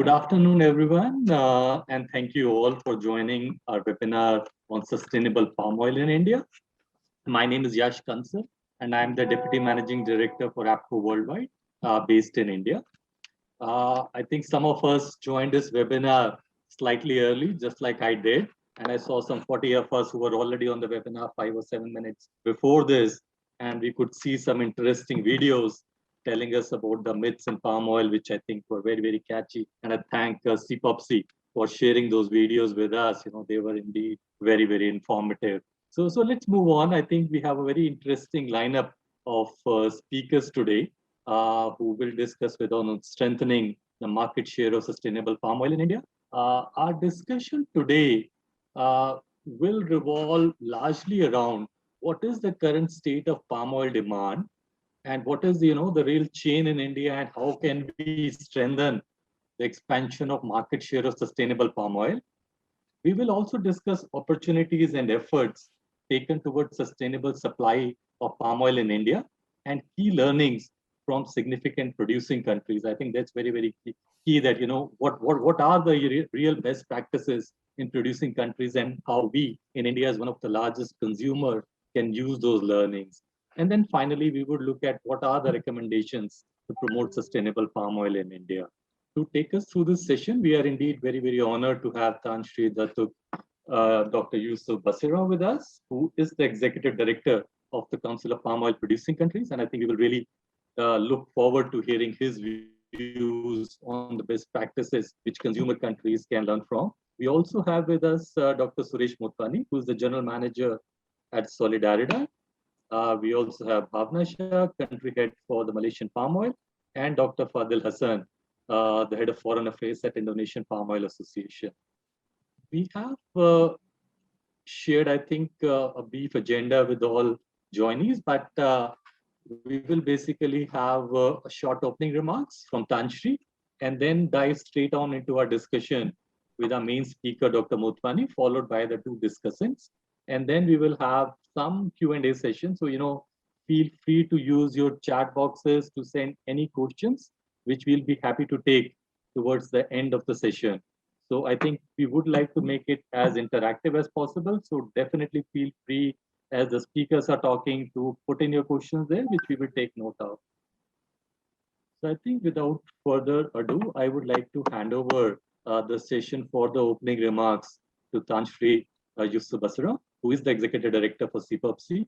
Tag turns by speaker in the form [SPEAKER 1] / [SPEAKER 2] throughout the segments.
[SPEAKER 1] Good afternoon, everyone, and thank you all for joining our webinar on sustainable palm oil in India. My name is Yash Kansal, and I'm the Deputy Managing Director for APCO Worldwide, based in India. I think some of us joined this webinar slightly early, just like I did, and I saw some 40 of us who were already on the webinar 5 or 7 minutes before this, and we could see some interesting videos telling us about the myths in palm oil, which I think were very, very catchy. And I thank CPOPC for sharing those videos with us. They were indeed very, very informative. So let's move on. I think we have a very interesting lineup of speakers today who will discuss with on strengthening the market share of sustainable palm oil in India. Our discussion today will revolve largely around what is the current state of palm oil demand, and what is the real chain in India, and how can we strengthen the expansion of market share of sustainable palm oil. We will also discuss opportunities and efforts taken towards sustainable supply of palm oil in India and key learnings from significant producing countries. I think that's very, very key that, what are the real best practices in producing countries, and how we in India as one of the largest consumer can use those learnings. And then finally, we would look at what are the recommendations to promote sustainable palm oil in India. To take us through this session, we are indeed very, very honored to have Tanshri Datuk, Dr. Yusuf Basira with us, who is the Executive Director of the Council of Palm Oil Producing Countries. And I think we will really look forward to hearing his views on the best practices which consumer countries can learn from. We also have with us Dr. Suresh Motwani, who is the General Manager at Solidaridad. We also have Bhavna Shah, Country Head for the Malaysian Palm Oil, and Dr. Fadel Hassan, the Head of Foreign Affairs at Indonesian Palm Oil Association. We have shared, I think, a brief agenda with all joinees, but we will basically have a short opening remarks from Tanshri, and then dive straight on into our discussion with our main speaker, Dr. Motwani, followed by the two discussants. And then we will have some Q&A session. So, feel free to use your chat boxes to send any questions, which we'll be happy to take towards the end of the session. So I think we would like to make it as interactive as possible. So definitely feel free as the speakers are talking to put in your questions there, which we will take note of. So I think without further ado, I would like to hand over the session for the opening remarks to Tanshri Yusuf Basira, who is the Executive Director for CPOPC.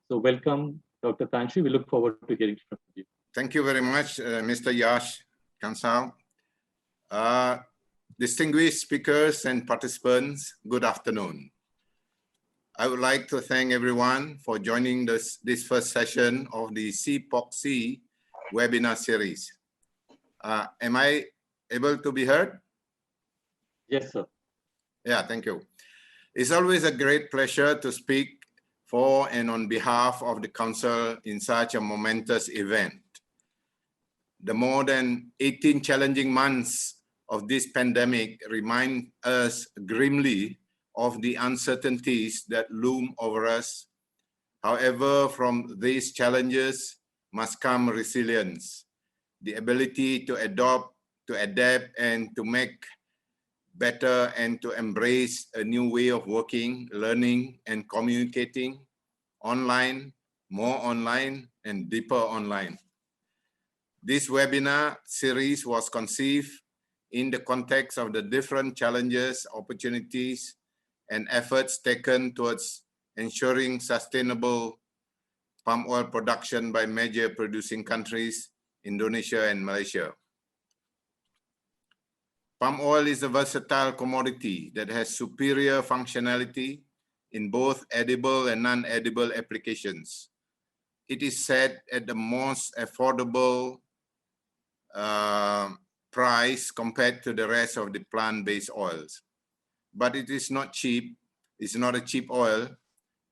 [SPEAKER 1] So welcome, Dr. Tanshri. We look forward to hearing from you.
[SPEAKER 2] Thank you very much, Mr. Yash Kansal. Distinguished speakers and participants, good afternoon. I would like to thank everyone for joining this first session of the CPOPC webinar series. Am I able to be heard?
[SPEAKER 1] Yes, sir.
[SPEAKER 2] Yeah, thank you. It's always a great pleasure to speak for and on behalf of the Council in such a momentous event. The more than 18 challenging months of this pandemic remind us grimly of the uncertainties that loom over us. However, from these challenges must come resilience, the ability to adapt, and to make better, and to embrace a new way of working, learning, and communicating online, more online, and deeper online. This webinar series was conceived in the context of the different challenges, opportunities, and efforts taken towards ensuring sustainable palm oil production by major producing countries, Indonesia and Malaysia. Palm oil is a versatile commodity that has superior functionality in both edible and non-edible applications. It is set at the most affordable price compared to the rest of the plant-based oils. But it is not cheap. It's not a cheap oil.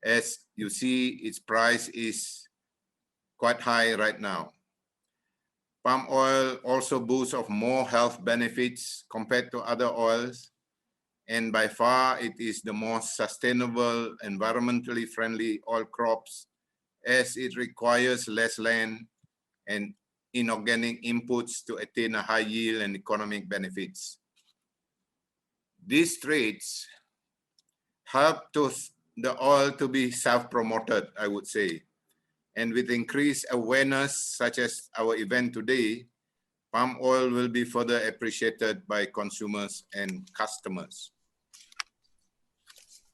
[SPEAKER 2] As you see, its price is quite high right now. Palm oil also boasts of more health benefits compared to other oils, and by far it is the most sustainable, environmentally friendly oil crops, as it requires less land and inorganic inputs to attain a high yield and economic benefits. These traits help the oil to be self-promoted, I would say. And with increased awareness, such as our event today, palm oil will be further appreciated by consumers and customers.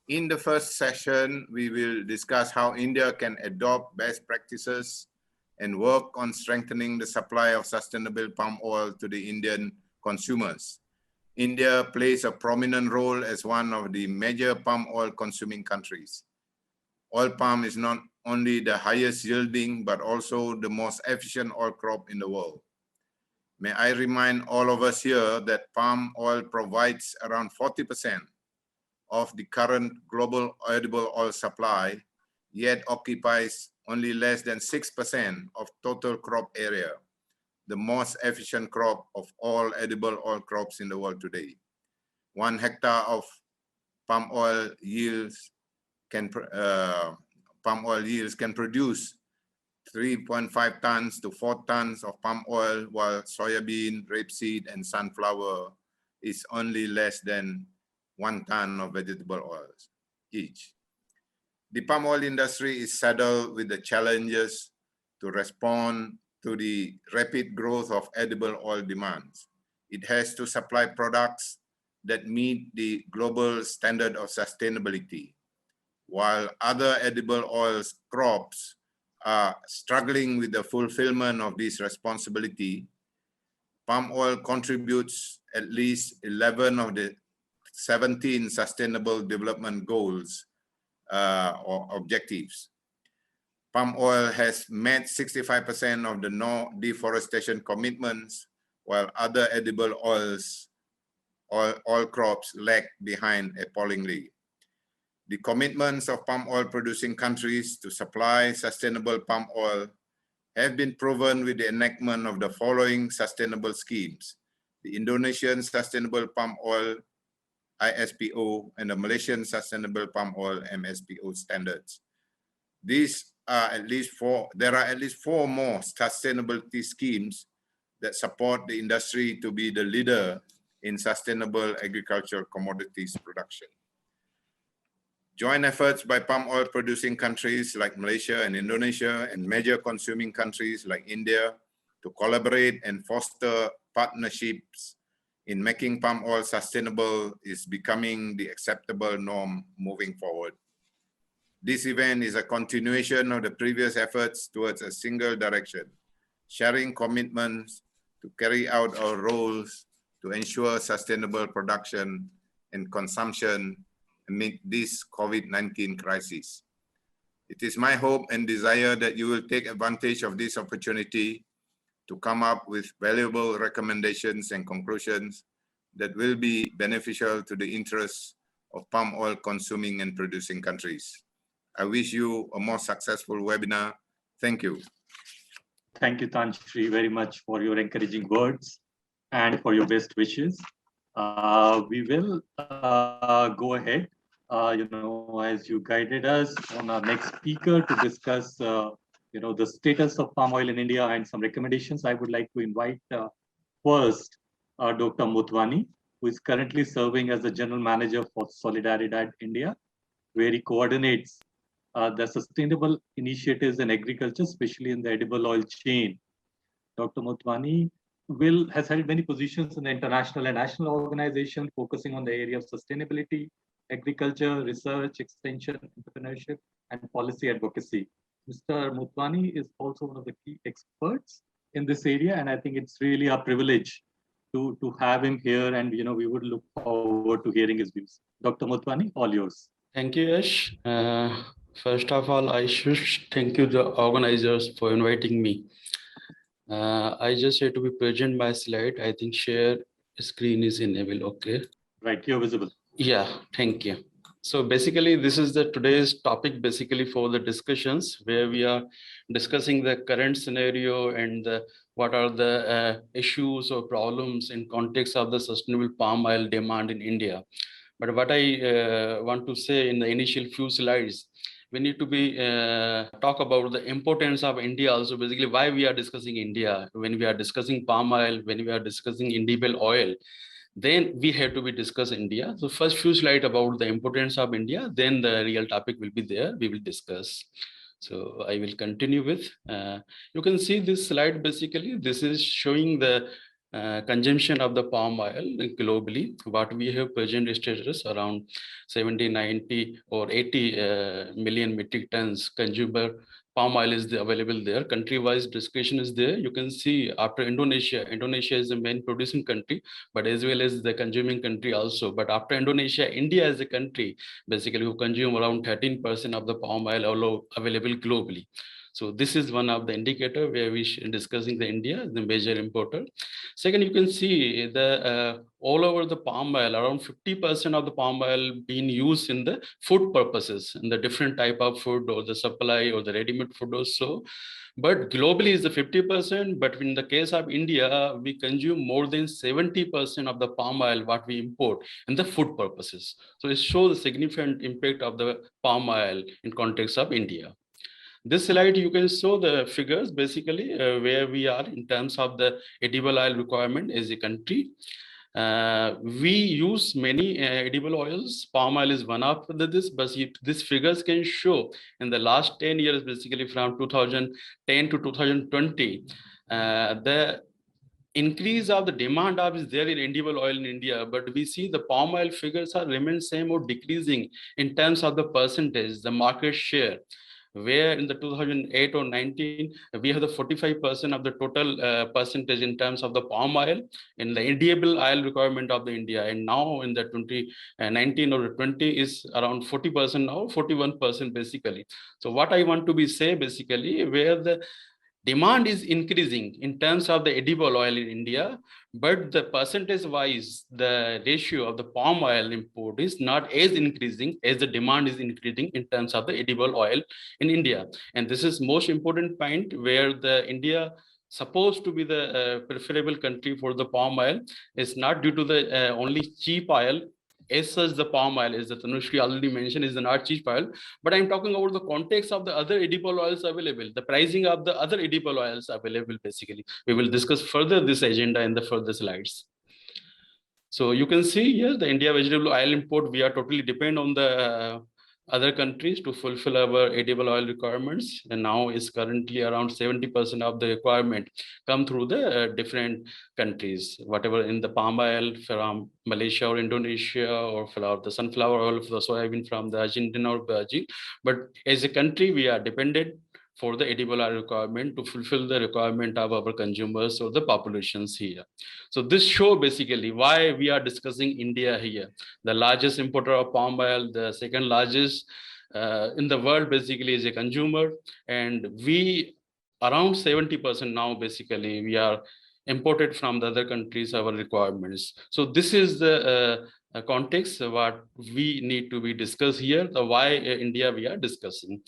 [SPEAKER 2] In the first session, we will discuss how India can adopt best practices and work on strengthening the supply of sustainable palm oil to the Indian consumers. India plays a prominent role as one of the major palm oil consuming countries. Oil palm is not only the highest yielding, but also the most efficient oil crop in the world. May I remind all of us here that palm oil provides around 40% of the current global edible oil supply, yet occupies only less than 6% of total crop area, the most efficient crop of all edible oil crops in the world today. 1 hectare of palm oil yields can produce 3.5 tons to 4 tons of palm oil, while soybean, rapeseed, and sunflower is only less than 1 ton of vegetable oils each. The palm oil industry is saddled with the challenges to respond to the rapid growth of edible oil demands. It has to supply products that meet the global standard of sustainability. While other edible oils crops are struggling with the fulfillment of this responsibility, palm oil contributes at least 11 of the 17 Sustainable Development Goals or objectives. Palm oil has met 65% of the no deforestation commitments, while other edible oil crops lag behind appallingly. The commitments of palm oil producing countries to supply sustainable palm oil have been proven with the enactment of the following sustainable schemes: the Indonesian Sustainable Palm Oil ISPO and the Malaysian Sustainable Palm Oil MSPO standards. These are there are at least 4 more sustainability schemes that support the industry to be the leader in sustainable agricultural commodities production. Joint efforts by palm oil producing countries like Malaysia and Indonesia and major consuming countries like India to collaborate and foster partnerships in making palm oil sustainable is becoming the acceptable norm moving forward. This event is a continuation of the previous efforts towards a single direction, sharing commitments to carry out our roles to ensure sustainable production and consumption amid this COVID-19 crisis. It is my hope and desire that you will take advantage of this opportunity to come up with valuable recommendations and conclusions that will be beneficial to the interests of palm oil consuming and producing countries. I wish you a more successful webinar. Thank you.
[SPEAKER 1] Thank you, Tanshri, very much for your encouraging words and for your best wishes. We will go ahead, as you guided us on our next speaker to discuss, the status of palm oil in India and some recommendations. I would like to invite first Dr. Mutwani, who is currently serving as the General Manager for Solidaridad India, where he coordinates the sustainable initiatives in agriculture, especially in the edible oil chain. Dr. Mutwani has held many positions in the international and national organizations focusing on the area of sustainability, agriculture, research, extension, entrepreneurship, and policy advocacy. Mr. Mutwani is also one of the key experts in this area, and I think it's really a privilege to have him here, and we would look forward to hearing his views. Dr. Mutwani, all yours.
[SPEAKER 3] Thank you, Yash. First of all, I should thank you, the organizers, for inviting me. I just had to be present my slide. I think share screen is enabled. Okay.
[SPEAKER 1] Right, you're visible.
[SPEAKER 3] Yeah, thank you. So basically, this is the today's topic basically for the discussions where we are discussing the current scenario and what are the issues or problems in context of the sustainable palm oil demand in India. But what I want to say in the initial few slides, we need to be talk about the importance of India also, basically why we are discussing India. When we are discussing palm oil, when we are discussing edible oil, then we have to be discuss India. So first few slides about the importance of India, then the real topic will be there, we will discuss. So I will continue with, you can see this slide, basically this is showing the consumption of the palm oil globally. What we have present status around 70, 90 or 80 million metric tons consumer palm oil is available there. Country-wise description is there. You can see after Indonesia is the main producing country, but as well as the consuming country also. But after Indonesia, India as a country, basically who consume around 13% of the palm oil available globally. So this is one of the indicator where we discussing the India, the major importer. Second, you can see the all over the palm oil, around 50% of the palm oil being used in the food purposes, in the different type of food or the supply or the ready-made food also. But globally is the 50%, but in the case of India, we consume more than 70% of the palm oil what we import in the food purposes. So it shows the significant impact of the palm oil in context of India. This slide, you can show the figures, basically where we are in terms of the edible oil requirement as a country. We use many edible oils. Palm oil is one of this, but these figures can show in the last 10 years, basically from 2010 to 2020, the increase of the demand of is there in edible oil in India, but we see the palm oil figures are remain same or decreasing in terms of the percentage, the market share, where in the 2008 or 19, we have the 45% of the total percentage in terms of the palm oil in the edible oil requirement of the India. And now in the 2019 or 20 is around 40% now, 41% basically. So what I want to be say basically, where the demand is increasing in terms of the edible oil in India, but the percentage wise, the ratio of the palm oil import is not as increasing as the demand is increasing in terms of the edible oil in India. And this is most important point where the India supposed to be the preferable country for the palm oil. It's not due to the only cheap oil. As such, the palm oil, as the Tanushri already mentioned, is not cheap oil. But I'm talking about the context of the other edible oils available, the pricing of the other edible oils available, basically. We will discuss further this agenda in the further slides. So you can see here, the India vegetable oil import, we are totally depend on the other countries to fulfill our edible oil requirements. And now is currently around 70% of the requirement come through the different countries, whatever in the palm oil from Malaysia or Indonesia, or for the sunflower oil, for the soybean from the Argentina or Brazil. But as a country, we are dependent for the edible oil requirement to fulfill the requirement of our consumers or the populations here. So this show basically why we are discussing India here, the largest importer of palm oil, the second largest in the world basically is a consumer, and we around 70% now basically we are imported from the other countries our requirements. So this is the context what we need to be discussed here, the why India we are discussing.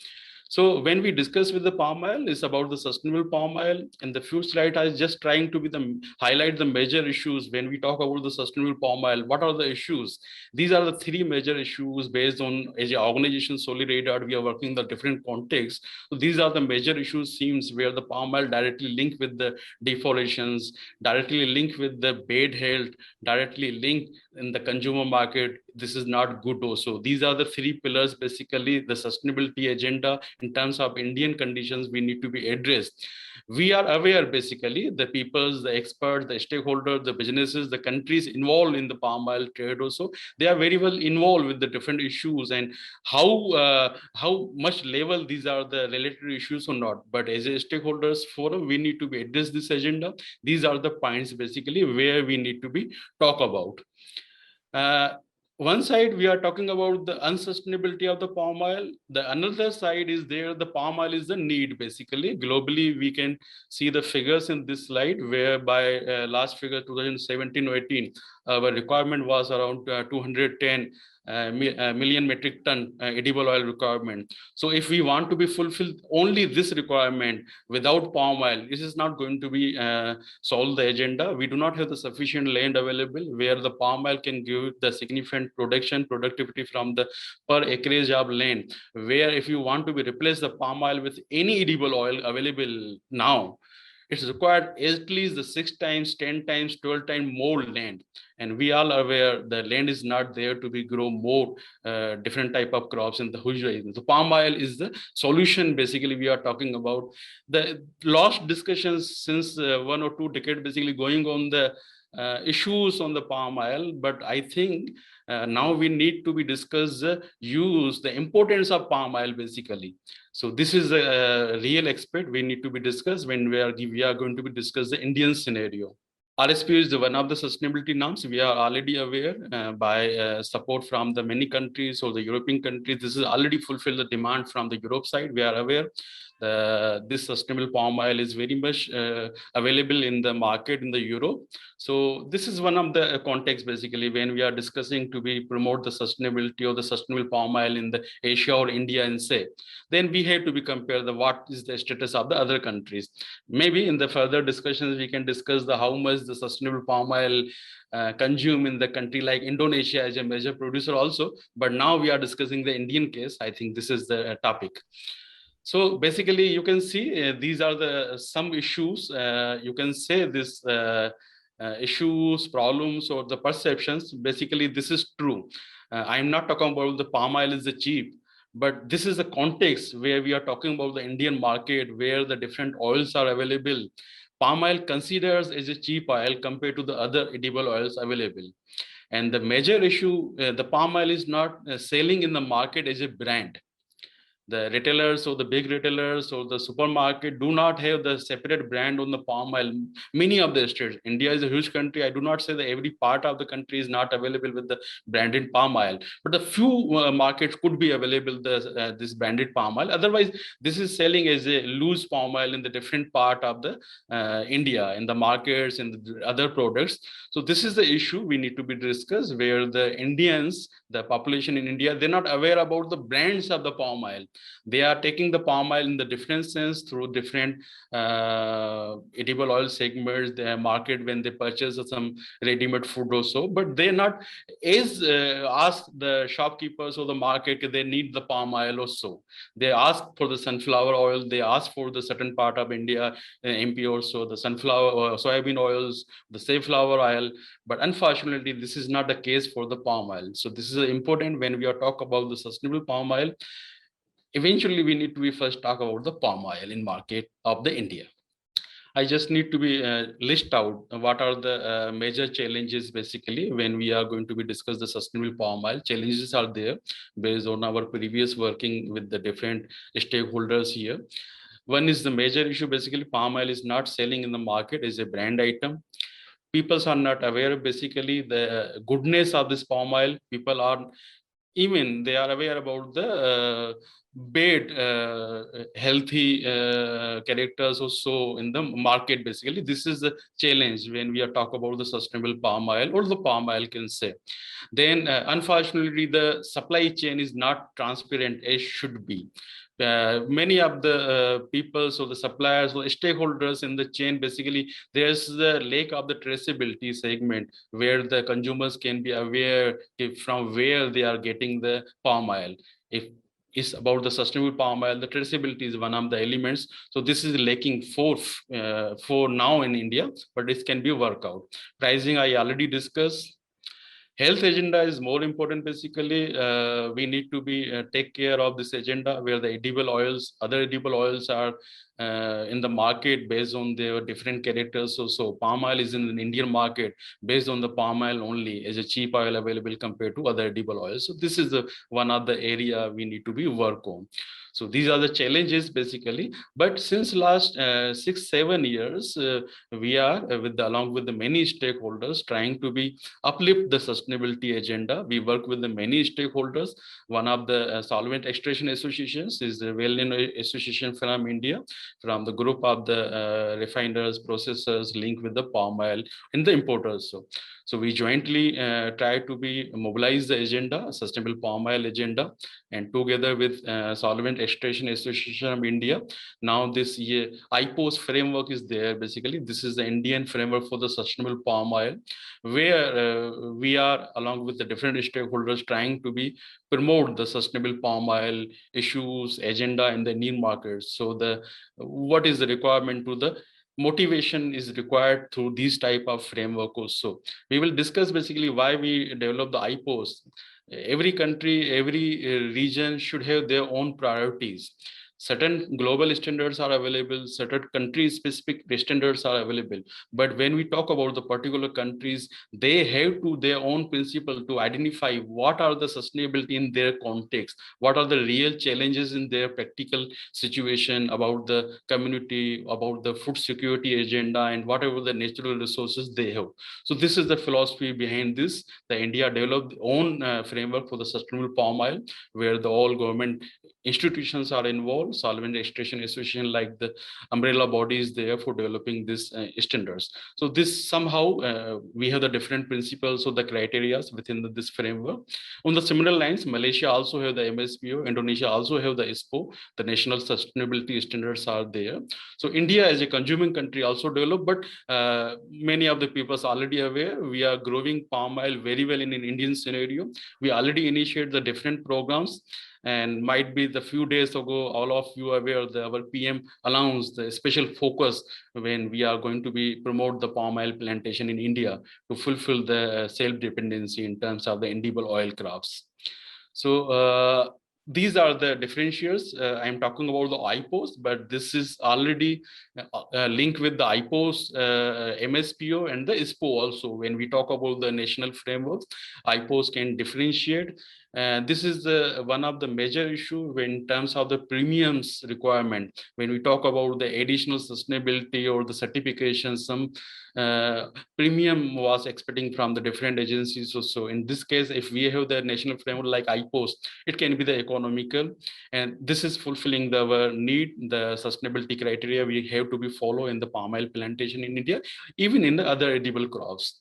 [SPEAKER 3] So when we discuss with the palm oil, it's about the sustainable palm oil. In the few slides, I was just trying to highlight the major issues when we talk about the sustainable palm oil. What are the issues? These are the three major issues based on, as an organization, Solidarity, we are working in the different contexts. So these are the major issues seems where the palm oil directly linked with the deforestations, directly linked with the bad health, directly linked in the consumer market. This is not good also. These are the three pillars, basically the sustainability agenda in terms of Indian conditions we need to be addressed. We are aware basically the peoples, the experts, the stakeholders, the businesses, the countries involved in the palm oil trade also, they are very well involved with the different issues and how much level these are the related issues or not. But as a stakeholders forum, we need to be address this agenda. These are the points basically where we need to be talk about. One side we are talking about the unsustainability of the palm oil. The another side is there the palm oil is the need basically. Globally, we can see the figures in this slide whereby last figure 2017 or 18, our requirement was around 210 million metric ton edible oil requirement. So if we want to be fulfilled only this requirement without palm oil, this is not going to be solve the agenda. We do not have the sufficient land available where the palm oil can give the significant productivity from the per acreage of land, where if you want to be replace the palm oil with any edible oil available now, it's required at least the 6 times, 10 times, 12 times more land. And we all are aware the land is not there to be grow more different type of crops in the huge region. So palm oil is the solution. Basically, we are talking about the last discussions since 1 or 2 decades, basically going on the issues on the palm oil. But I think now we need to be discuss the use, the importance of palm oil basically. So this is a real aspect we need to be discussed when we are going to be discuss the Indian scenario. RSPO is one of the sustainability norms. We are already aware by support from the many countries or the European countries. This is already fulfilled the demand from the Europe side. We are aware this sustainable palm oil is very much available in the market in the Europe. So this is one of the context basically when we are discussing to be promote the sustainability or the sustainable palm oil in the Asia or India and say, then we have to be compare the what is the status of the other countries. Maybe in the further discussions we can discuss the how much the sustainable palm oil consume in the country like Indonesia as a major producer also. But now we are discussing the Indian case. I think this is the topic. So basically, you can see these are the some issues. You can say this issues, problems, or the perceptions. Basically, this is true. I'm not talking about the palm oil is the cheap, but this is the context where we are talking about the Indian market, where the different oils are available. Palm oil considers as a cheap oil compared to the other edible oils available. And the major issue, the palm oil is not selling in the market as a brand. The retailers or the big retailers or the supermarket do not have the separate brand on the palm oil. Many of the states, India is a huge country. I do not say that every part of the country is not available with the branded palm oil, but the few markets could be available this branded palm oil. Otherwise, this is selling as a loose palm oil in the different part of the India, in the markets and the other products. So this is the issue we need to be discussed, where the Indians, the population in India, they're not aware about the brands of the palm oil. They are taking the palm oil in the different sense through different edible oil segments, they market when they purchase some ready-made food also, but they're not as ask the shopkeepers or the market they need the palm oil also. They ask for the sunflower oil, they ask for the certain part of India, MP also, the sunflower or soybean oils, the safflower oil, but unfortunately this is not the case for the palm oil. So this is important when we are talk about the sustainable palm oil. Eventually, we need to be first talk about the palm oil in market of the India. I just need to be list out what are the major challenges basically when we are going to be discuss the sustainable palm oil. Challenges are there based on our previous working with the different stakeholders here. One is the major issue, basically palm oil is not selling in the market as a brand item. People are not aware basically the goodness of this palm oil. People are even they are aware about the bad healthy characters also in the market. Basically, this is the challenge when we are talk about the sustainable palm oil or the palm oil can say. Then unfortunately, the supply chain is not transparent as should be. Many of the people, so the suppliers or stakeholders in the chain, basically there's the lack of the traceability segment where the consumers can be aware if from where they are getting the palm oil. If it's about the sustainable palm oil, the traceability is one of the elements. So this is lacking for now in India, but this can be worked out. Pricing I already discussed. Health agenda is more important. Basically, we need to be take care of this agenda where the edible oils, other edible oils are in the market based on their different characters. So palm oil is in the Indian market based on the palm oil only as a cheap oil available compared to other edible oils. So this is one of the area we need to be work on. So these are the challenges basically. But since last 6-7 years, we are along with the many stakeholders trying to be uplift the sustainability agenda. We work with the many stakeholders. One of the solvent extraction associations is the well-known association from India, from the group of the refiners, processors linked with the palm oil and the importers. So we jointly try to mobilize the agenda, sustainable palm oil agenda, and together with Solvent Extraction Association of India, now this year IPOS framework is there. Basically, this is the Indian framework for the sustainable palm oil, where we are along with the different stakeholders trying to promote the sustainable palm oil issues agenda in the Indian markets. So what is the requirement to the motivation is required through these type of framework also. We will discuss basically why we develop the IPOs. Every country, every region should have their own priorities. Certain global standards are available, certain country specific standards are available. But when we talk about the particular countries, they have to their own principle to identify what are the sustainability in their context, what are the real challenges in their practical situation about the community, about the food security agenda, and whatever the natural resources they have. So this is the philosophy behind this. The India developed own framework for the sustainable palm oil, where the all government institutions are involved, Solvent Extraction Association, like the umbrella bodies there for developing these standards. So this somehow we have the different principles or the criteria within this framework. On the similar lines, Malaysia also have the MSPO, Indonesia also have the ISPO, the national sustainability standards are there. So India as a consuming country also developed, but many of the people are already aware, we are growing palm oil very well in an Indian scenario. We already initiate the different programs. And might be the few days ago, all of you are aware that our PM announced the special focus when we are going to promote the palm oil plantation in India to fulfill the self-dependency in terms of the edible oil crops. So these are the differentiators. I'm talking about the IPOs, but this is already linked with the IPOs, MSPO, and the ISPO also. When we talk about the national frameworks, IPOs can differentiate. This is one of the major issue in terms of the premiums requirement. When we talk about the additional sustainability or the certification, some premium was expecting from the different agencies also. In this case, if we have the national framework like IPOS, it can be the economical, and this is fulfilling our need, the sustainability criteria we have to be follow in the palm oil plantation in India, even in the other edible crops.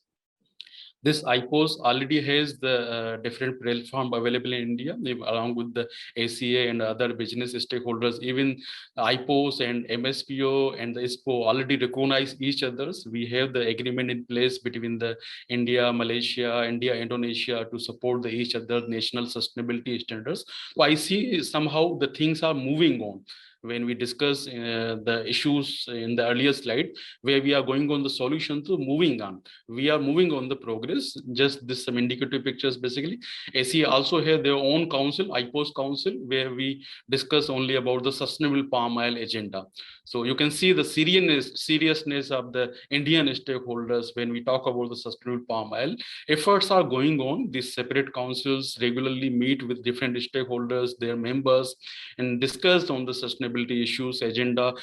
[SPEAKER 3] This IPOS already has the different platform available in India, along with the ACA and other business stakeholders. Even IPOS and MSPO and the ISPO already recognize each other's. We have the agreement in place between the India, Malaysia, India, Indonesia to support each other national sustainability standards. So I see somehow the things are moving on. When we discuss the issues in the earlier slide, where we are going on the solution to moving on. We are moving on the progress. Just this some indicative pictures basically. ACA also have their own council, IPOS council, where we discuss only about the sustainable palm oil agenda. So you can see the seriousness of the Indian stakeholders when we talk about the sustainable palm oil. Efforts are going on. These separate councils regularly meet with different stakeholders, their members, and discuss on the sustainability issues agenda.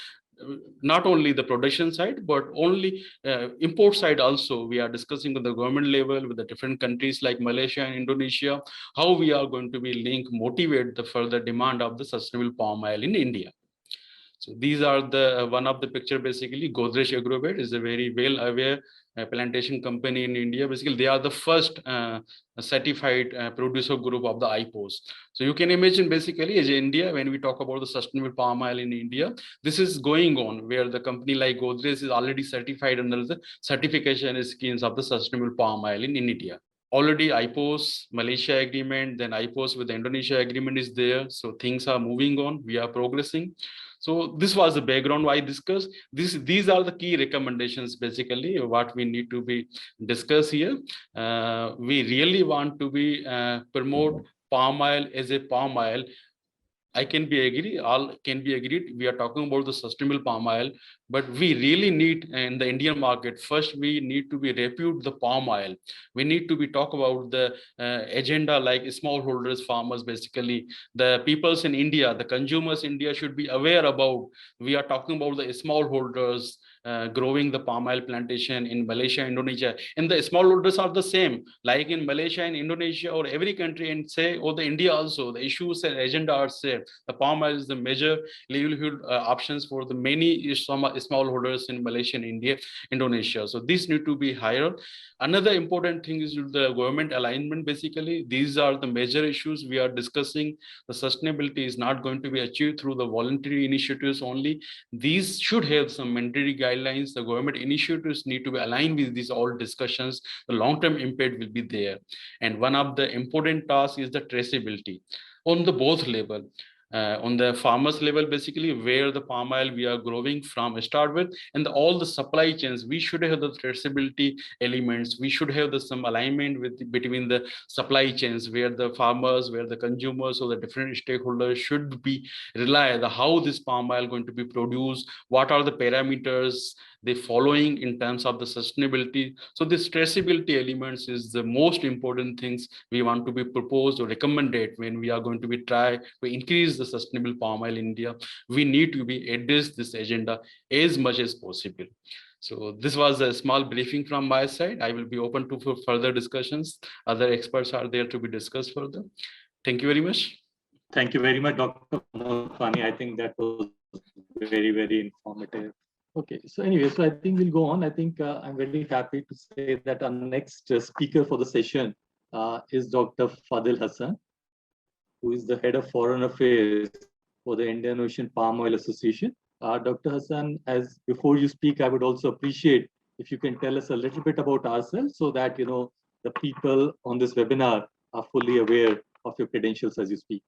[SPEAKER 3] Not only the production side, but only import side also. We are discussing at the government level with the different countries like Malaysia and Indonesia, how we are going to motivate the further demand of the sustainable palm oil in India. So these are the one of the picture basically. Godrej Agrovet is a very well aware plantation company in India. Basically, they are the first certified producer group of the IPOs. So you can imagine basically as India, when we talk about the sustainable palm oil in India, this is going on where the company like Godrej is already certified under the certification schemes of the sustainable palm oil in India. Already IPOS Malaysia agreement, then IPOS with the Indonesia agreement is there. So things are moving on, we are progressing. So this was the background why I discussed. These are the key recommendations, basically, what we need to be discussed here. We really want to promote palm oil as a palm oil. I can be agree, all can be agreed. We are talking about the sustainable palm oil, but we really need in the Indian market, first we need to be repute the palm oil. We need to be talk about the agenda like smallholders, farmers, basically the peoples in India, the consumers in India should be aware about, we are talking about the smallholders, growing the palm oil plantation in Malaysia, Indonesia, and the smallholders are the same, like in Malaysia and Indonesia or every country, and say, or the India also, the issues and agenda are same. The palm oil is the major livelihood options for the many smallholders in Malaysia and India, Indonesia. So this need to be higher. Another important thing is the government alignment. Basically, these are the major issues we are discussing. The sustainability is not going to be achieved through the voluntary initiatives only. These should have some mandatory guidelines. The government initiatives need to be aligned with these all discussions. The long-term impact will be there. And one of the important tasks is the traceability on the both level. On the farmers level, basically where the palm oil we are growing from start with, and all the supply chains, we should have the traceability elements. We should have some alignment between the supply chains, where the farmers, where the consumers, or the different stakeholders should be rely on how this palm oil going to be produced, what are the parameters they following in terms of the sustainability. So this traceability elements is the most important things we want to be proposed or recommended when we are going to be try to increase the sustainable palm oil in India. We need to be address this agenda as much as possible. So this was a small briefing from my side. I will be open to for further discussions. Other experts are there to be discussed further. Thank you very much.
[SPEAKER 1] Thank you very much, Dr. Fani. I think that was very, very informative. Okay, so anyway, so I think we'll go on. I think I'm very happy to say that our next speaker for the session is Dr. Fadel Hassan, who is the head of foreign affairs for the Indian Ocean Palm Oil Association. Dr. Hassan, as before you speak, I would also appreciate if you can tell us a little bit about ourselves so that the people on this webinar are fully aware of your credentials as you speak.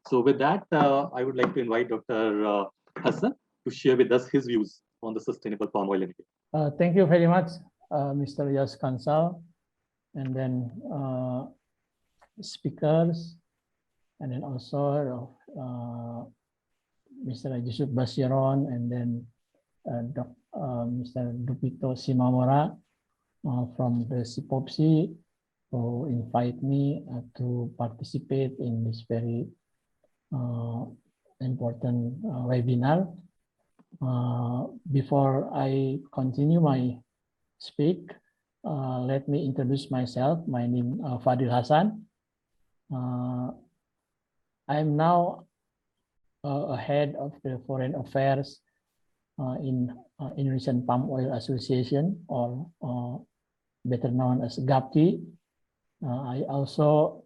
[SPEAKER 1] So with that, I would like to invite Dr. Hassan to share with us his views on the sustainable palm oil industry.
[SPEAKER 4] Thank you very much, Mr. Yas Kansal, and then speakers, and then also Mr. Yusuf Basiron, and then Mr. Dupito Simamora from the CPOPSI, who invite me to participate in this very important webinar. Before I continue my speak, let me introduce myself. My name is Fadel Hassan. I am now a head of the foreign affairs in Indonesian Palm Oil Association, or better known as GAPI. I also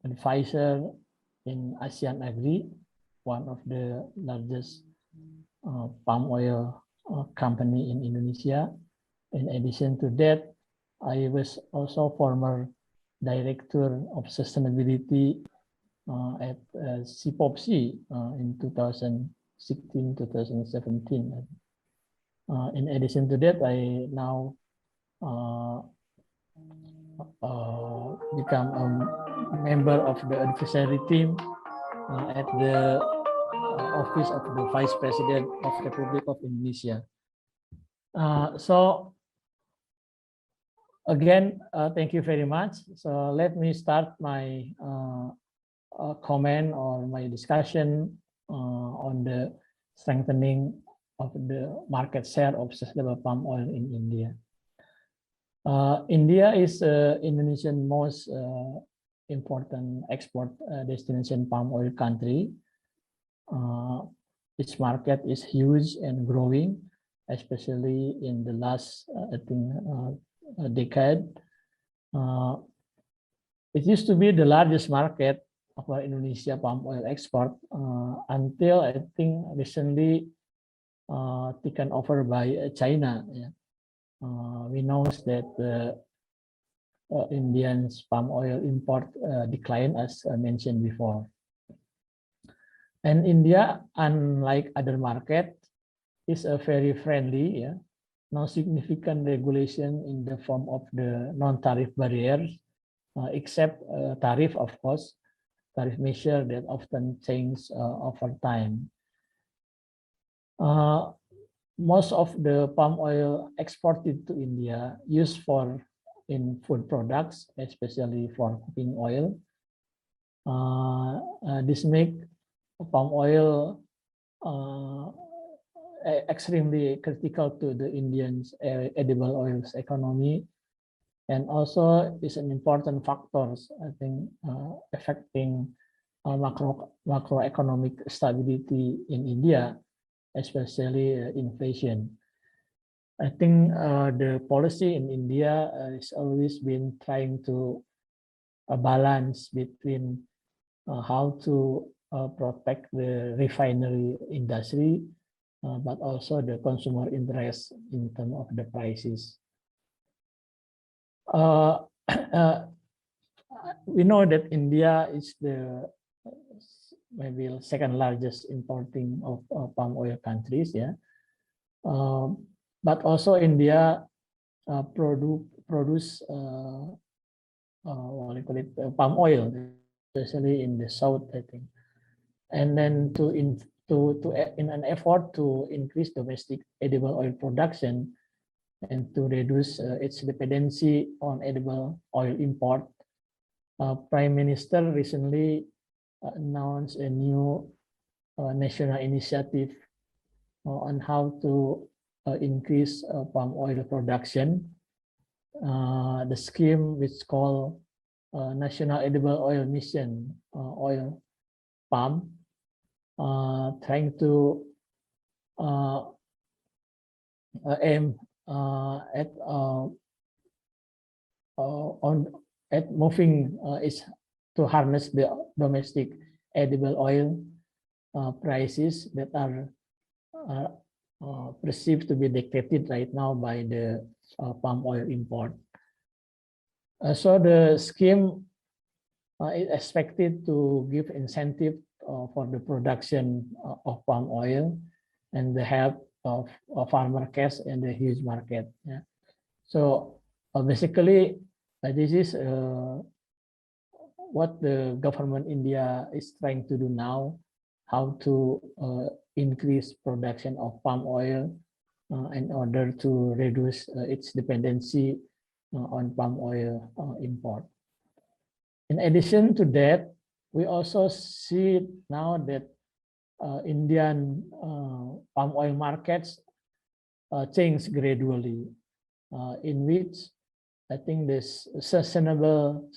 [SPEAKER 4] advisor in ASEAN Agri, one of the largest palm oil company in Indonesia. In addition to that, I was also former director of sustainability at CPOPSI in 2016-2017. In addition to that, I now become a member of the advisory team at the Office of the Vice President of the Republic of Indonesia. So again, thank you very much. So let me start my comment or my discussion on the strengthening of the market share of sustainable palm oil in India. India is Indonesian most important export destination palm oil country. Its market is huge and growing, especially in the last, I think, decade. It used to be the largest market of Indonesia palm oil export until, I think, recently taken over by China. Yeah. We know that Indians palm oil import declined, as I mentioned before. And India, unlike other markets, is a very friendly, no significant regulation in the form of the non-tariff barriers, except tariff, of course, tariff measure that often change over time. Most of the palm oil exported to India used in food products, especially for cooking oil. This make palm oil extremely critical to the Indians' edible oils economy, and also is an important factor, I think, affecting macroeconomic stability in India, especially inflation. I think the policy in India has always been trying to balance between how to protect the refinery industry, but also the consumer interest in terms of the prices. We know that India is the maybe second largest importing of palm oil countries, yeah. But also India produce what do you call it, palm oil, especially in the south, I think. And then in an effort to increase domestic edible oil production and to reduce its dependency on edible oil import, Prime Minister recently announced a new national initiative on how to increase palm oil production. The scheme, which is called National Edible Oil Mission, Oil Palm, trying to aim at moving is to harness the domestic edible oil prices that are perceived to be dictated right now by the palm oil import. So the scheme is expected to give incentive for the production of palm oil and the help of farmer cash in the huge market. Yeah. So basically, this is what the government India is trying to do now, how to increase production of palm oil in order to reduce its dependency on palm oil import. In addition to that, we also see now that Indian palm oil markets change gradually, in which I think this sustainable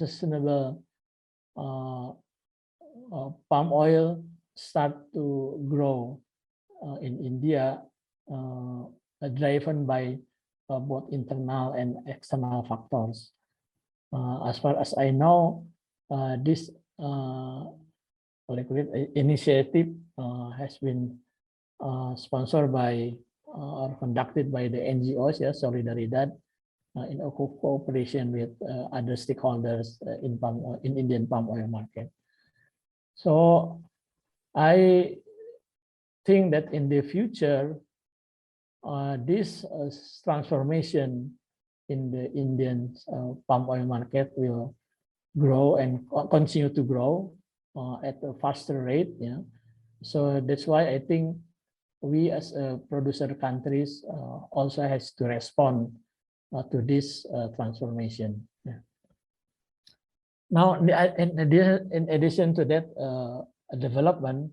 [SPEAKER 4] palm oil start to grow in India, driven by both internal and external factors. As far as I know, this initiative has been sponsored by or conducted by the NGOs, yeah, Solidaridad, in cooperation with other stakeholders in Indian palm oil market. So I think that in the future, this transformation in the Indian palm oil market will grow and continue to grow at a faster rate. Yeah, so that's why I think we as producer countries also has to respond to this transformation. Yeah. Now, in addition to that development,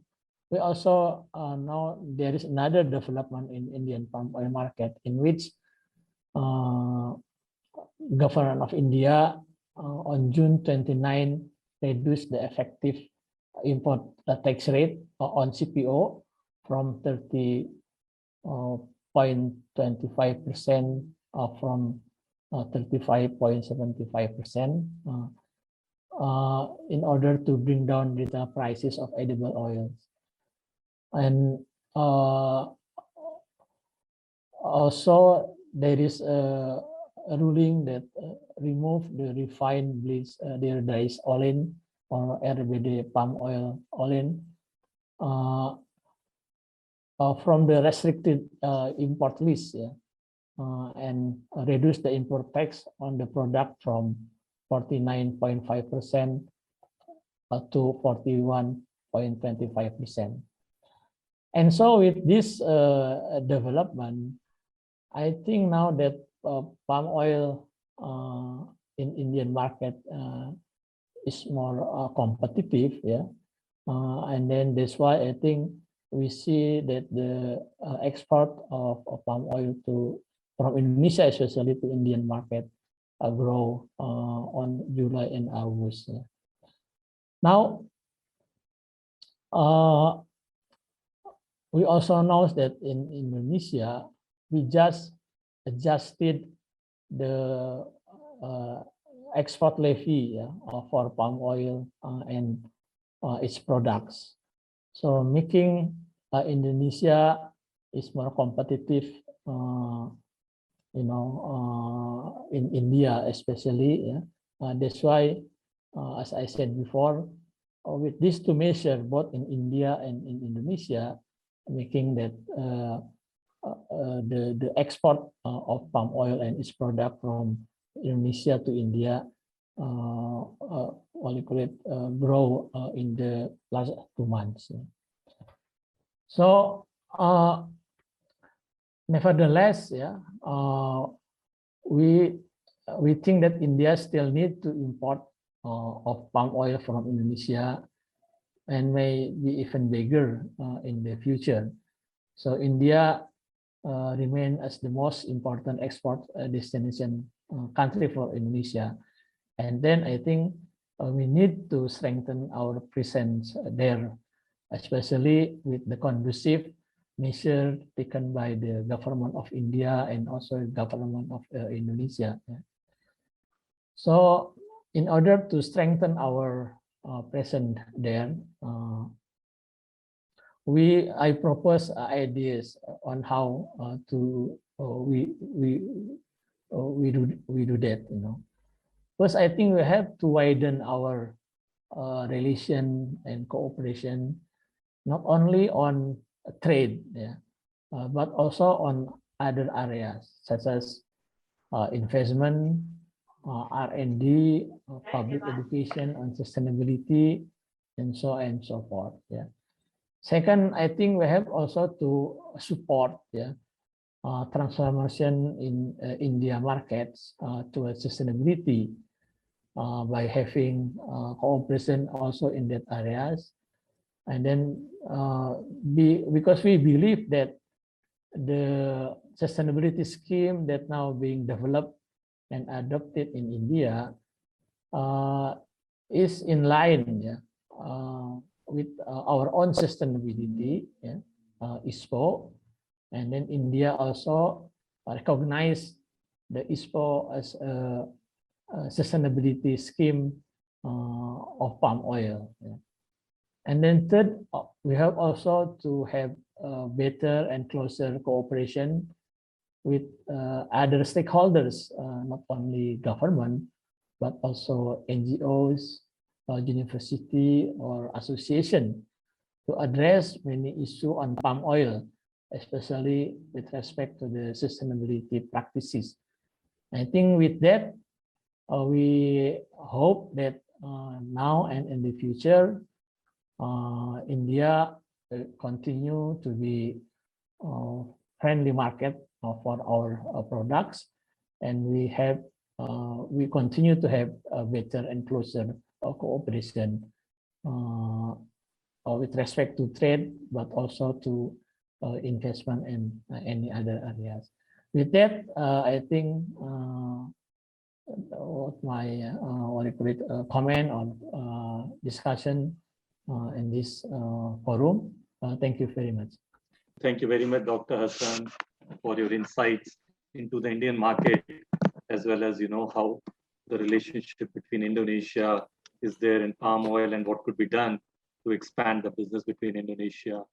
[SPEAKER 4] we also know there is another development in Indian palm oil market in which government of India on June 29 reduced the effective import tax rate on CPO from 30.25% from 35.75% in order to bring down the prices of edible oils. And also there is a ruling that remove the refined bleached dairy olein or RBD palm oil olein from the restricted import list, yeah, and reduce the import tax on the product from 49.5% to 41.25%. And so with this development, I think now that palm oil in Indian market is more competitive, yeah, and then that's why I think we see that the export of palm oil from Indonesia, especially to Indian market, grow on July and August. Yeah. Now, we also know that in Indonesia, we just adjusted the export levy for palm oil and its products. So making Indonesia is more competitive, in India especially. That's why, as I said before, with these two measures, both in India and in Indonesia, making that the export of palm oil and its product from Indonesia to India grow in the last 2 months. So nevertheless, we think that India still need to import of palm oil from Indonesia and may be even bigger in the future. So India remain as the most important export destination country for Indonesia. And then I think we need to strengthen our presence there, especially with the conducive measure taken by the government of India and also government of Indonesia. So in order to strengthen our presence there, I propose ideas on how we do that. First, I think we have to widen our relation and cooperation, not only on trade, but also on other areas such as investment, R&D, public education, and sustainability, and so on and so forth. Second, I think we have also to support transformation in India markets towards sustainability by having cooperation also in that areas. And then because we believe that the sustainability scheme that now being developed and adopted in India is in line with our own sustainability, ISPO, and then India also recognize the ISPO as a sustainability scheme of palm oil. And then third, we have also to have better and closer cooperation with other stakeholders, not only government, but also NGOs, university or association to address many issues on palm oil, especially with respect to the sustainability practices. I think with that, we hope that now and in the future, India will continue to be a friendly market for our products, and we continue to have a better and closer cooperation with respect to trade, but also to investment and any other areas. With that, I think what my comment or discussion in this forum. Thank you very much.
[SPEAKER 1] Thank you very much, Dr. Hassan, for your insights into the Indian market, as well as how the relationship between Indonesia is there in palm oil and what could be done to expand the business between Indonesia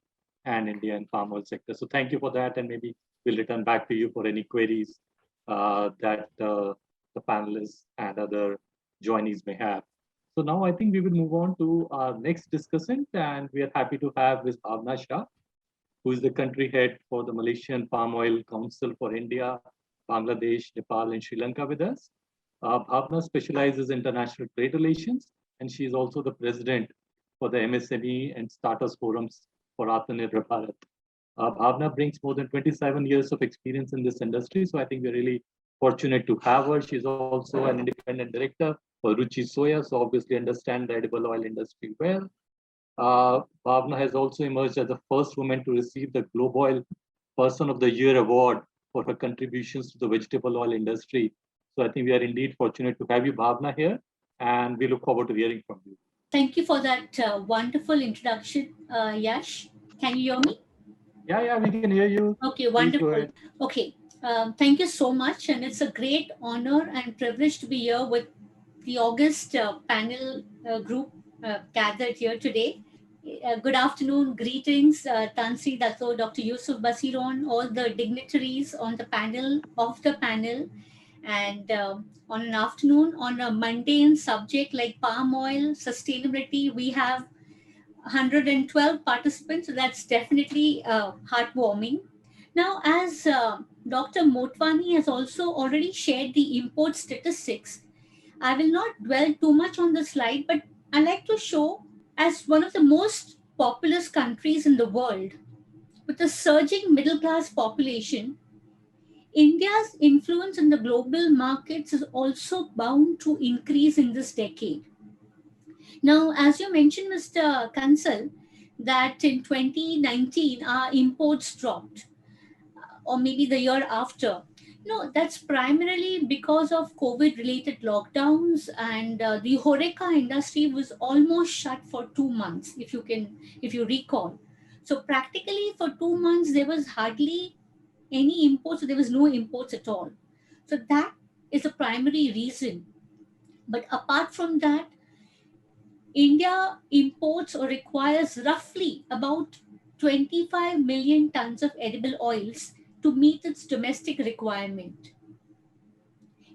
[SPEAKER 1] and India in palm oil sector. So thank you for that, and maybe we'll return back to you for any queries that the panelists and other joinees may have. So now I think we will move on to our next discussant, and we are happy to have Ms. Bhavna Shah, who is the country head for the Malaysian Palm Oil Council for India, Bangladesh, Nepal, and Sri Lanka with us. Bhavna specializes in international trade relations, and she is also the president for the MSME and Startups Forums for Atmanirbhar Bharat. Bhavna brings more than 27 years of experience in this industry, so I think we're really fortunate to have her. She's also an independent director for Ruchi Soya, so obviously understand the edible oil industry well. Bhavna has also emerged as the first woman to receive the Globe Oil Person of the Year award for her contributions to the vegetable oil industry. So I think we are indeed fortunate to have you, Bhavna, here, and we look forward to hearing from you.
[SPEAKER 5] Thank you for that wonderful introduction, Yash. Can you hear me?
[SPEAKER 1] Yeah, we can hear you.
[SPEAKER 5] Okay,
[SPEAKER 1] Please go
[SPEAKER 5] wonderful.
[SPEAKER 1] ahead.
[SPEAKER 5] Okay, thank you so much. And it's a great honor and privilege to be here with the August panel group gathered here today. Good afternoon, greetings, Tansi Dato, Dr. Yusuf Basiron, all the dignitaries on the panel, of the panel, and on an afternoon on a mundane subject like palm oil sustainability, we have 112 participants, so that's definitely heartwarming. Now, as Dr. Motwani has also already shared the import statistics, I will not dwell too much on the slide, but I like to show as one of the most populous countries in the world, with a surging middle class population, India's influence in the global markets is also bound to increase in this decade. Now, as you mentioned, Mr. Kansal, that in 2019 our imports dropped, or maybe the year after. No, that's primarily because of COVID-related lockdowns, and the Horeca industry was almost shut for 2 months, if you recall. So practically for 2 months there was hardly any imports, so there was no imports at all. So that is the primary reason. But apart from that, India imports or requires roughly about 25 million tons of edible oils to meet its domestic requirement.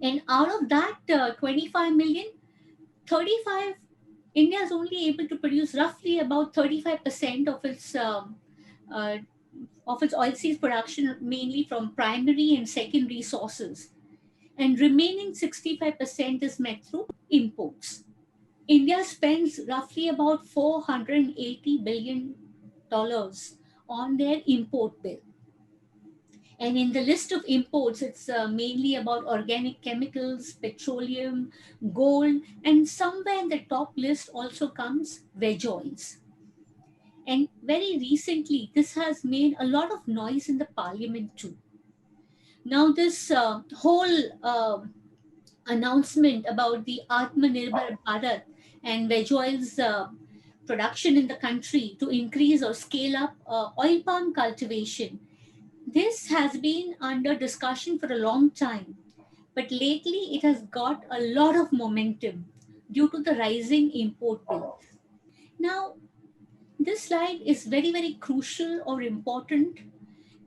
[SPEAKER 5] And out of that 25 million, 35, India is only able to produce roughly about 35% uh, of its oilseeds production, mainly from primary and secondary sources. And remaining 65% is met through imports. India spends roughly about $480 billion on their import bill. And in the list of imports, it's mainly about organic chemicals, petroleum, gold, and somewhere in the top list also comes veg oils. And very recently, this has made a lot of noise in the parliament too. Now, this whole announcement about the Atmanirbhar Bharat and veg oils production in the country to increase or scale up oil palm cultivation. This has been under discussion for a long time, but lately it has got a lot of momentum due to the rising import bills. Now, this slide is very, very crucial or important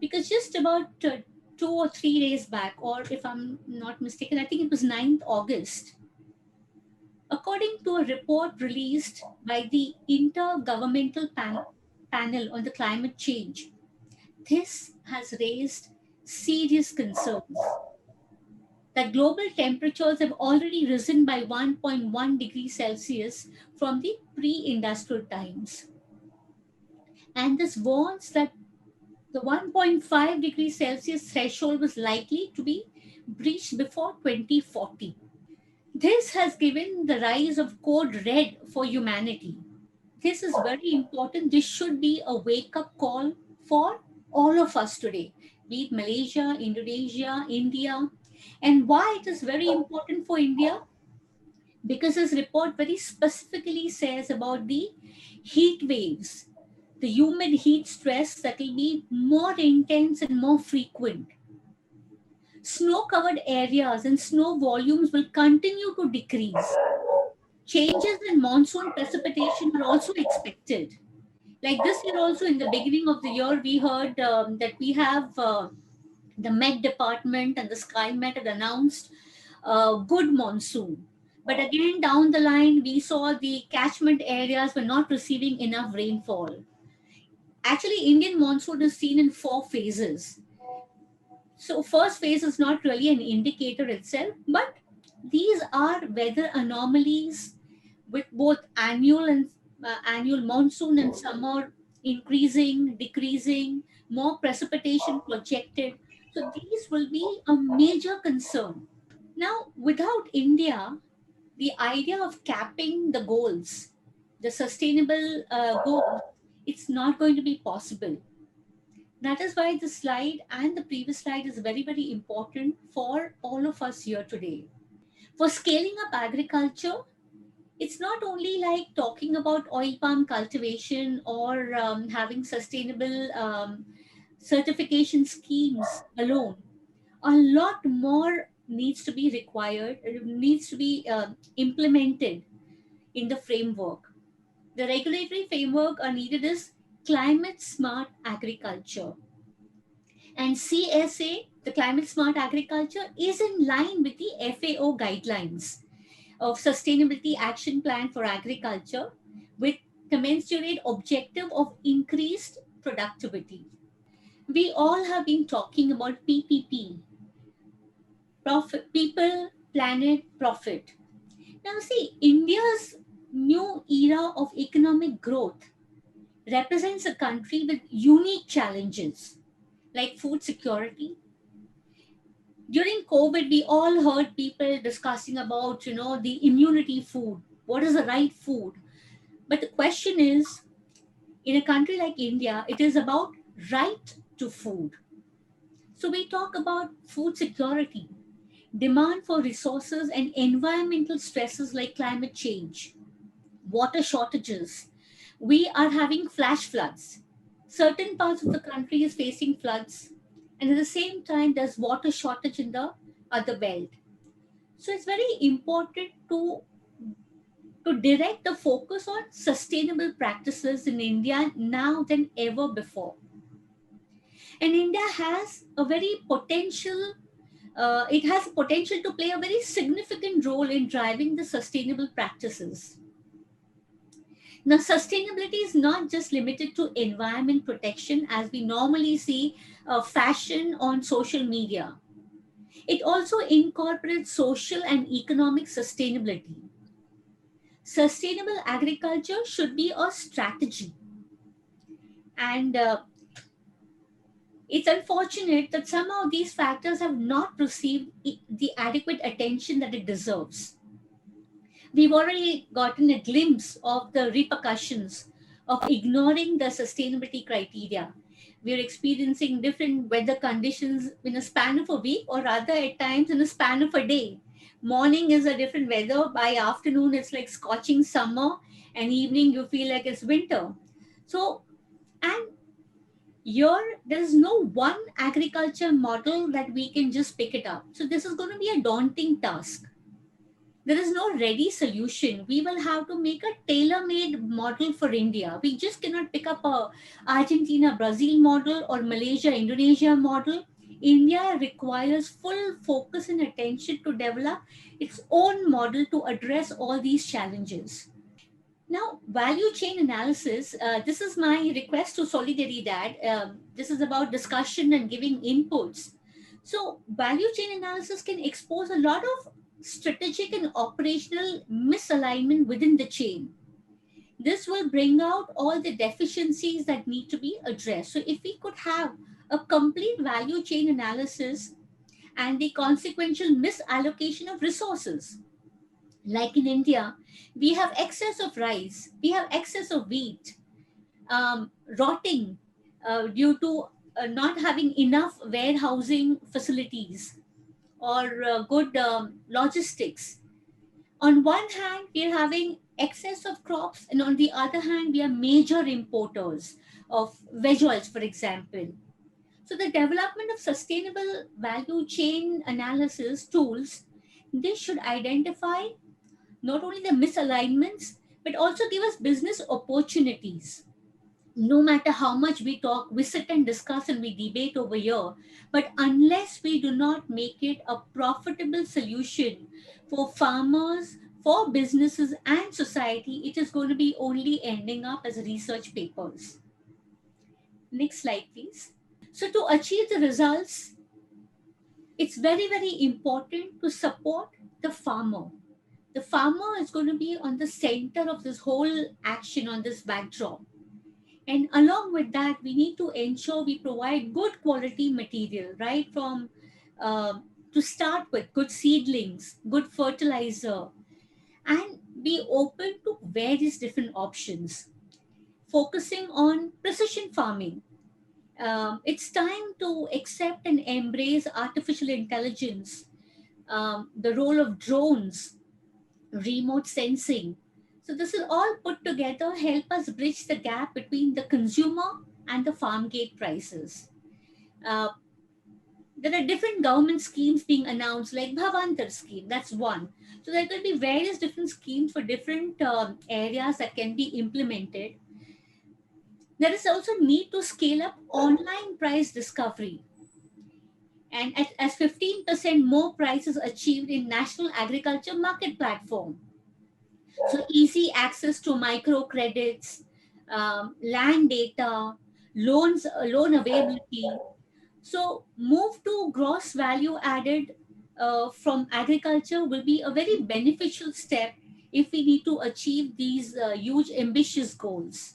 [SPEAKER 5] because just about 2 or 3 days back, or if I'm not mistaken, I think it was 9th August, according to a report released by the Intergovernmental Panel on the Climate Change, this has raised serious concerns that global temperatures have already risen by 1.1 degrees Celsius from the pre-industrial times. And this warns that the 1.5 degrees Celsius threshold was likely to be breached before 2040. This has given the rise of code red for humanity. This is very important. This should be a wake up call for all of us today, be it Malaysia, Indonesia, India. And why it is very important for India? Because this report very specifically says about the heat waves, the humid heat stress that will be more intense and more frequent. Snow covered areas and snow volumes will continue to decrease. Changes in monsoon precipitation are also expected. Like this year, also in the beginning of the year, we heard that we have the Met Department and the Sky Met had announced good monsoon. But again, down the line, we saw the catchment areas were not receiving enough rainfall. Actually, Indian monsoon is seen in 4 phases. So first phase is not really an indicator itself, but these are weather anomalies with both annual monsoon and summer increasing, decreasing, more precipitation projected. So these will be a major concern. Now, without India, the idea of capping the goals, the sustainable goals, it's not going to be possible. That is why the slide and the previous slide is very, very important for all of us here today. For scaling up agriculture, it's not only like talking about oil palm cultivation or having sustainable certification schemes alone. A lot more needs to be required, needs to be implemented in the framework. The regulatory framework are needed is climate smart agriculture. And CSA, the climate smart agriculture, is in line with the FAO guidelines of Sustainability Action Plan for Agriculture with commensurate objective of increased productivity. We all have been talking about PPP, profit, people, planet, profit. Now, see, India's new era of economic growth represents a country with unique challenges like food security. During COVID, we all heard people discussing about, the immunity food. What is the right food? But the question is, in a country like India, it is about right to food. So we talk about food security, demand for resources and environmental stresses like climate change, water shortages. We are having flash floods. Certain parts of the country is facing floods, and at the same time, there's water shortage in the other belt. So it's very important to direct the focus on sustainable practices in India now than ever before. And India has a very potential, it has potential to play a very significant role in driving the sustainable practices. Now, sustainability is not just limited to environment protection as we normally see fashion on social media. It also incorporates social and economic sustainability. Sustainable agriculture should be a strategy. And it's unfortunate that somehow these factors have not received the adequate attention that it deserves. We've already gotten a glimpse of the repercussions of ignoring the sustainability criteria. We're experiencing different weather conditions in a span of a week, or rather, at times, in a span of a day. Morning is a different weather, by afternoon, it's like scorching summer, and evening, you feel like it's winter. So, and here, there is no one agriculture model that we can just pick it up. So, this is going to be a daunting task. There is no ready solution. We will have to make a tailor-made model for India. We just cannot pick up a Argentina, Brazil model or Malaysia, Indonesia model. India requires full focus and attention to develop its own model to address all these challenges. Now, value chain analysis, this is my request to Solidaridad. This is about discussion and giving inputs. So, value chain analysis can expose a lot of strategic and operational misalignment within the chain. This will bring out all the deficiencies that need to be addressed. So, if we could have a complete value chain analysis and the consequential misallocation of resources, like in India, we have excess of rice, we have excess of wheat, rotting due to not having enough warehousing facilities or good logistics. On one hand, we are having excess of crops, and on the other hand, we are major importers of veg oils, for example. So the development of sustainable value chain analysis tools, they should identify not only the misalignments, but also give us business opportunities. No matter how much we talk, we sit and discuss and we debate over here, but unless we do not make it a profitable solution for farmers, for businesses and society, it is going to be only ending up as research papers. Next slide, please. So to achieve the results, it's very, very important to support the farmer. The farmer is going to be on the center of this whole action on this backdrop. And along with that, we need to ensure we provide good quality material, right? From to start with, good seedlings, good fertilizer, and be open to various different options. Focusing on precision farming. It's time to accept and embrace artificial intelligence, the role of drones, remote sensing. So this will all put together help us bridge the gap between the consumer and the farm gate prices. Uh, there are different government schemes being announced, like Bhavantar scheme. That's one. So there could be various different schemes for different areas that can be implemented. There is also need to scale up online price discovery, and as 15% more prices achieved in National Agriculture Market Platform. So easy access to microcredits, land data, loan availability. So move to gross value added from agriculture will be a very beneficial step if we need to achieve these huge ambitious goals.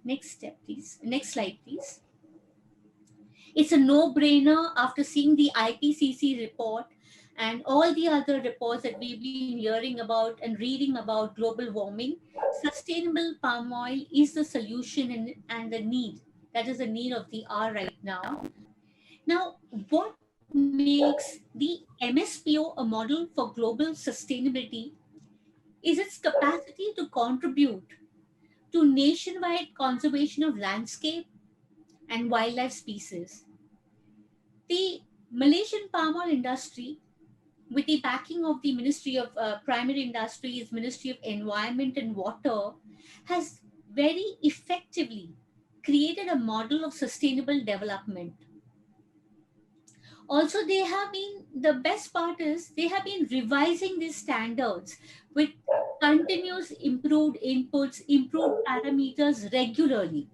[SPEAKER 5] Next step, please. Next slide, please. It's a no-brainer after seeing the IPCC report and all the other reports that we've been hearing about and reading about global warming. Sustainable palm oil is the solution and the need. That is the need of the hour right now. Now, what makes the MSPO a model for global sustainability is its capacity to contribute to nationwide conservation of landscape and wildlife species. The Malaysian palm oil industry, with the backing of the Ministry of Primary Industries, Ministry of Environment and Water, has very effectively created a model of sustainable development. Also, the best part is they have been revising these standards with continuous improved inputs, improved parameters regularly.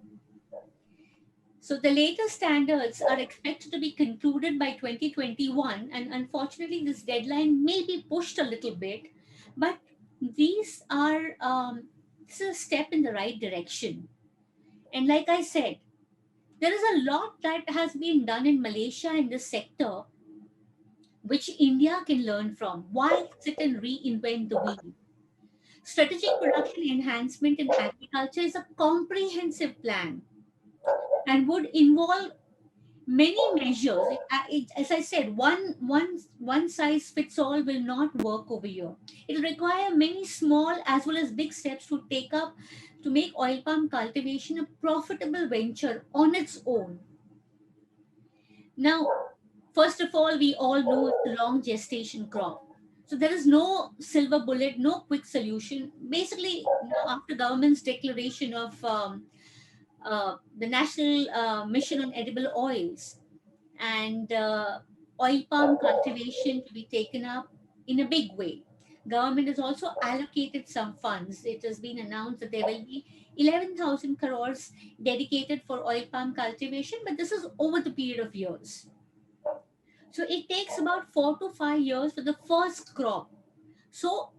[SPEAKER 5] So the latest standards are expected to be concluded by 2021, and unfortunately, this deadline may be pushed a little bit, but these are this is a step in the right direction. And like I said, there is a lot that has been done in Malaysia in this sector, which India can learn from. Why sit and reinvent the wheel? Strategic production enhancement in agriculture is a comprehensive plan and would involve many measures. As I said, one size fits all will not work over here. It'll require many small as well as big steps to make oil palm cultivation a profitable venture on its own. Now, first of all, we all know it's a long gestation crop. So there is no silver bullet, no quick solution. Basically, after government's declaration of the National Mission on Edible Oils, and oil palm cultivation to be taken up in a big way. Government has also allocated some funds. It has been announced that there will be 11,000 crores dedicated for oil palm cultivation, but this is over the period of years. So it takes about 4 to 5 years for the first crop. So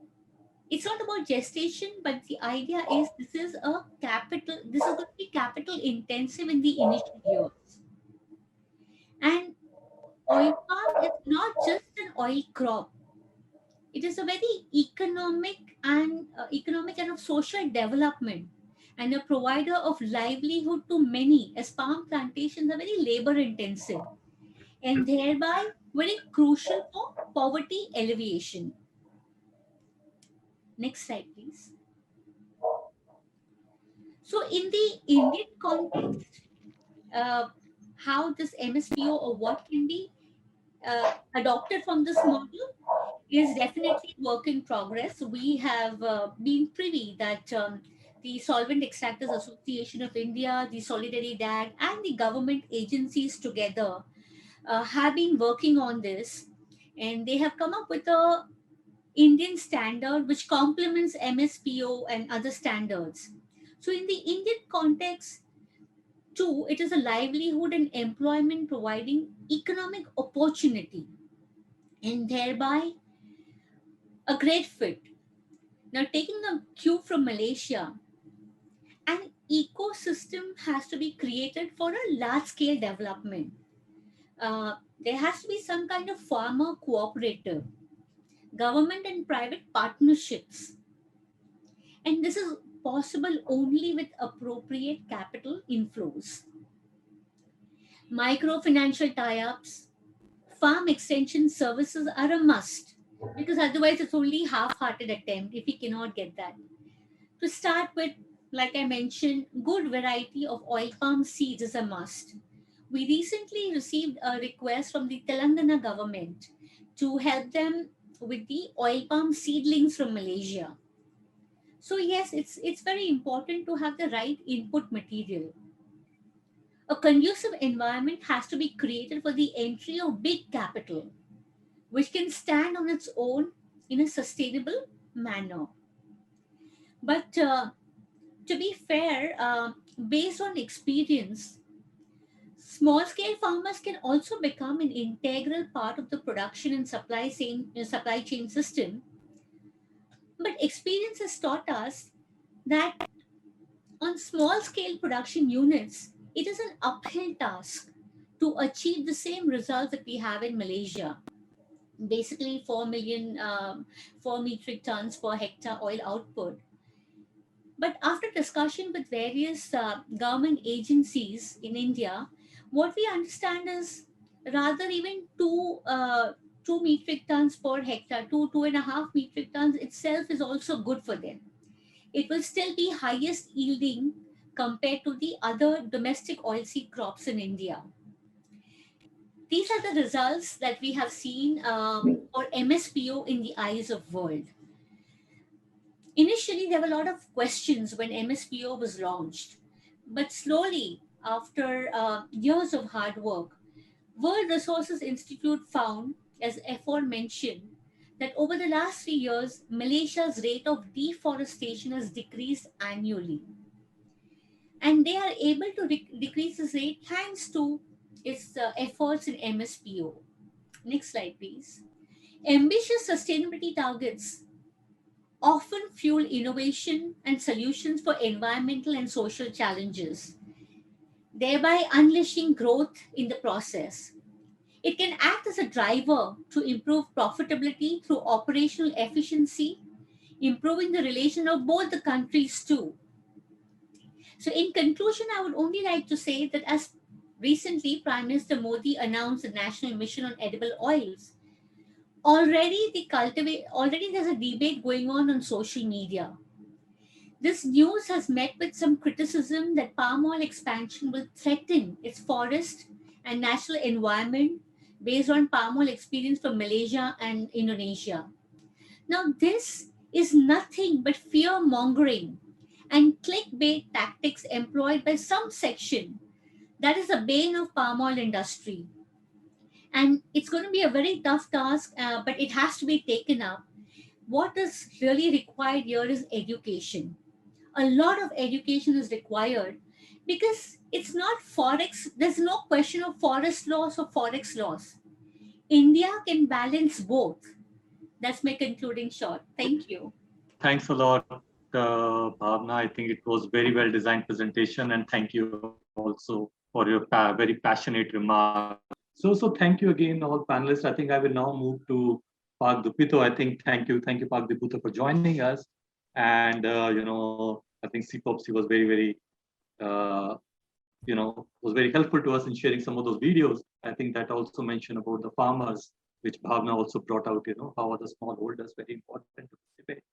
[SPEAKER 5] it's not about gestation, but the idea is this is going to be capital intensive in the initial years. And oil palm is not just an oil crop. It is a very economic and of social development and a provider of livelihood to many, as palm plantations are very labor intensive and thereby very crucial for poverty alleviation. Next slide, please. So in the Indian context, how this MSPO or what can be adopted from this model is definitely work in progress. We have been privy that the Solvent Extractors Association of India, the Solidaridad, and the government agencies together have been working on this, and they have come up with a Indian standard which complements MSPO and other standards. So in the Indian context, too, it is a livelihood and employment providing economic opportunity and thereby a great fit. Now, taking a cue from Malaysia, an ecosystem has to be created for a large scale development. There has to be some kind of farmer cooperative, government and private partnerships. And this is possible only with appropriate capital inflows. Microfinancial tie ups, farm extension services are a must because otherwise it's only half-hearted attempt if we cannot get that. To start with, like I mentioned, good variety of oil palm seeds is a must. We recently received a request from the Telangana government to help them with the oil palm seedlings from Malaysia. So yes, it's very important to have the right input material. A conducive environment has to be created for the entry of big capital, which can stand on its own in a sustainable manner. But to be fair, based on experience, small scale farmers can also become an integral part of the production and supply chain system. But experience has taught us that on small scale production units, it is an uphill task to achieve the same results that we have in Malaysia. Basically, 4 million, 4 metric tons per hectare oil output. But after discussion with various government agencies in India, what we understand is rather even 2 metric tons per hectare, 2.5 metric tons itself is also good for them. It will still be highest yielding compared to the other domestic oilseed crops in India. These are the results that we have seen for MSPO in the eyes of world. Initially, there were a lot of questions when MSPO was launched, but slowly, after years of hard work, World Resources Institute found, as aforementioned, that over the last 3 years, Malaysia's rate of deforestation has decreased annually. And they are able to decrease this rate thanks to its efforts in MSPO. Next slide, please. Ambitious sustainability targets often fuel innovation and solutions for environmental and social challenges, thereby unleashing growth in the process. It can act as a driver to improve profitability through operational efficiency, improving the relation of both the countries too. So, in conclusion, I would only like to say that as recently Prime Minister Modi announced the National Mission on Edible Oils, already there's a debate going on social media. This news has met with some criticism that palm oil expansion will threaten its forest and natural environment based on palm oil experience from Malaysia and Indonesia. Now, this is nothing but fear mongering and clickbait tactics employed by some section that is the bane of palm oil industry. And it's going to be a very tough task, but it has to be taken up. What is really required here is education. A lot of education is required because it's not forex. There's no question of forest loss or forex loss. India can balance both. That's my concluding shot. Thank you.
[SPEAKER 1] Thanks a lot, Bhavna. I think it was very well designed presentation, and thank you also for your very passionate remarks. So thank you again, all panelists. I think I will now move to Park Dupito. I think thank you, Park Dupito, for joining us. And I think CPOPC was very was very helpful to us in sharing some of those videos. I think that also mentioned about the farmers, which Bhavna also brought out. How are the smallholders very important to participate.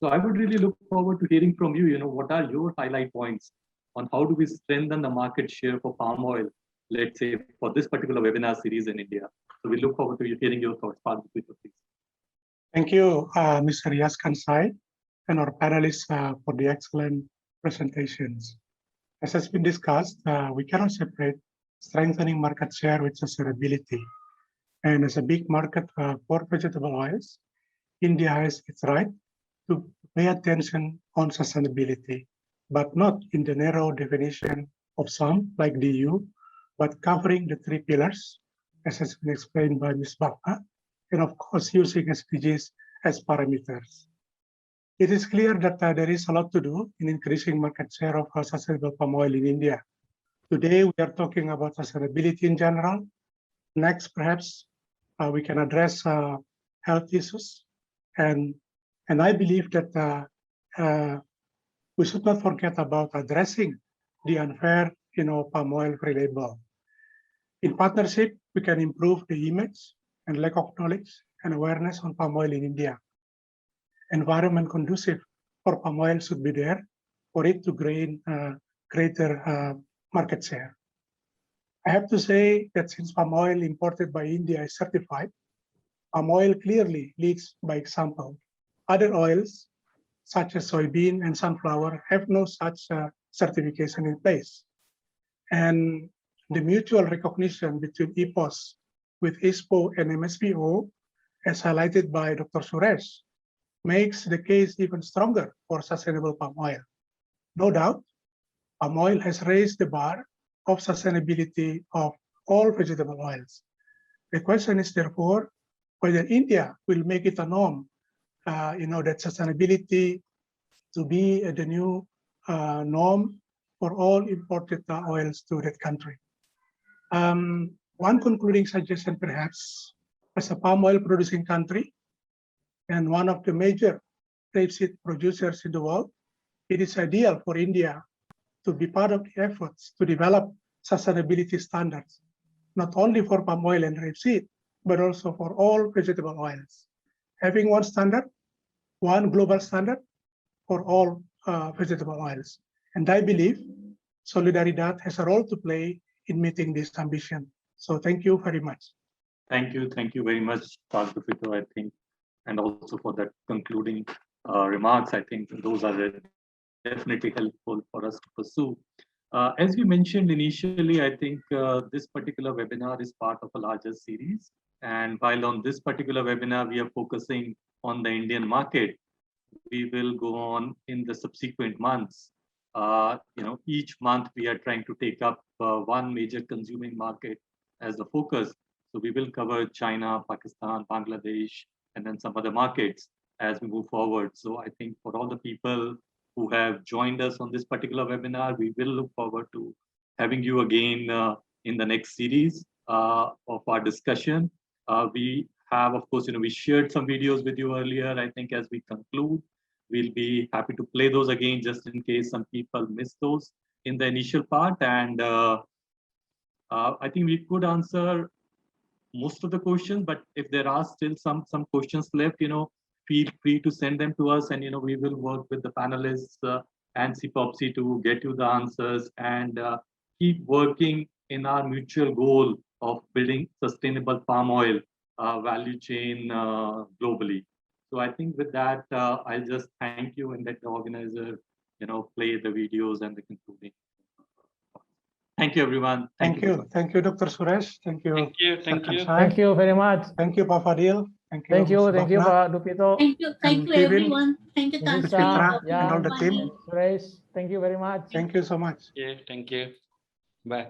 [SPEAKER 1] So I would really look forward to hearing from you. What are your highlight points on how do we strengthen the market share for palm oil, let's say, for this particular webinar series in India. So we look forward to hearing your thoughts. Please.
[SPEAKER 6] Thank you, Mr. Yas Kansai, and our panelists for the excellent presentations. As has been discussed, we cannot separate strengthening market share with sustainability. And as a big market for vegetable oils, India has its right to pay attention on sustainability, but not in the narrow definition of some, like the EU, but covering the 3 pillars, as has been explained by Ms. Bhavna, and of course using SDGs as parameters. It is clear that there is a lot to do in increasing market share of sustainable palm oil in India. Today, we are talking about sustainability in general. Next, perhaps we can address health issues. And I believe that we should not forget about addressing the unfair palm oil free label. In partnership, we can improve the image and lack of knowledge and awareness on palm oil in India. Environment conducive for palm oil should be there for it to gain greater market share. I have to say that since palm oil imported by India is certified, palm oil clearly leads by example. Other oils, such as soybean and sunflower, have no such certification in place. And the mutual recognition between EPOS with ISPO and MSPO, as highlighted by Dr. Suresh, makes the case even stronger for sustainable palm oil. No doubt, palm oil has raised the bar of sustainability of all vegetable oils. The question is therefore whether India will make it a norm, that sustainability to be the new norm for all imported oils to that country. One concluding suggestion perhaps, as a palm oil producing country and one of the major rapeseed producers in the world, it is ideal for India to be part of the efforts to develop sustainability standards, not only for palm oil and rapeseed, but also for all vegetable oils. Having one standard, one global standard for all vegetable oils. And I believe Solidaridad has a role to play in meeting this ambition. So thank you very much.
[SPEAKER 1] Thank you very much, Dr. Fito, I think, and also for that concluding remarks. I think those are definitely helpful for us to pursue. As you mentioned initially, I think this particular webinar is part of a larger series. And while on this particular webinar, we are focusing on the Indian market, we will go on in the subsequent months. Each month we are trying to take up one major consuming market as a focus. So we will cover China, Pakistan, Bangladesh, and then some other markets as we move forward. So I think for all the people who have joined us on this particular webinar, we will look forward to having you again in the next series of our discussion. We have, of course, we shared some videos with you earlier. I think as we conclude, we'll be happy to play those again, just in case some people missed those in the initial part. And I think we could answer most of the questions, but if there are still some questions left, feel free to send them to us, and we will work with the panelists and CPOPC to get you the answers and keep working in our mutual goal of building sustainable palm oil value chain globally. So I think with that, I'll just thank you and let the organizer, play the videos and the concluding. Thank you, everyone.
[SPEAKER 6] Thank you. Thank you, Dr. Suresh. Thank you.
[SPEAKER 3] Thank you. Thank you.
[SPEAKER 4] Thank you very much.
[SPEAKER 6] Thank you, Pak Fadil. Thank you.
[SPEAKER 4] Thank you,
[SPEAKER 6] Ms.
[SPEAKER 4] thank you,
[SPEAKER 6] Bhavna,
[SPEAKER 4] Pak Dupito.
[SPEAKER 5] Thank you
[SPEAKER 6] And Kevin,
[SPEAKER 5] everyone. Thank you,
[SPEAKER 6] Ms.
[SPEAKER 5] Tansi,
[SPEAKER 6] Fitra,
[SPEAKER 5] Dr.
[SPEAKER 6] and all the team.
[SPEAKER 5] Vani.
[SPEAKER 4] Suresh, thank you very much.
[SPEAKER 6] Thank you so much.
[SPEAKER 3] Yeah, thank you. Bye.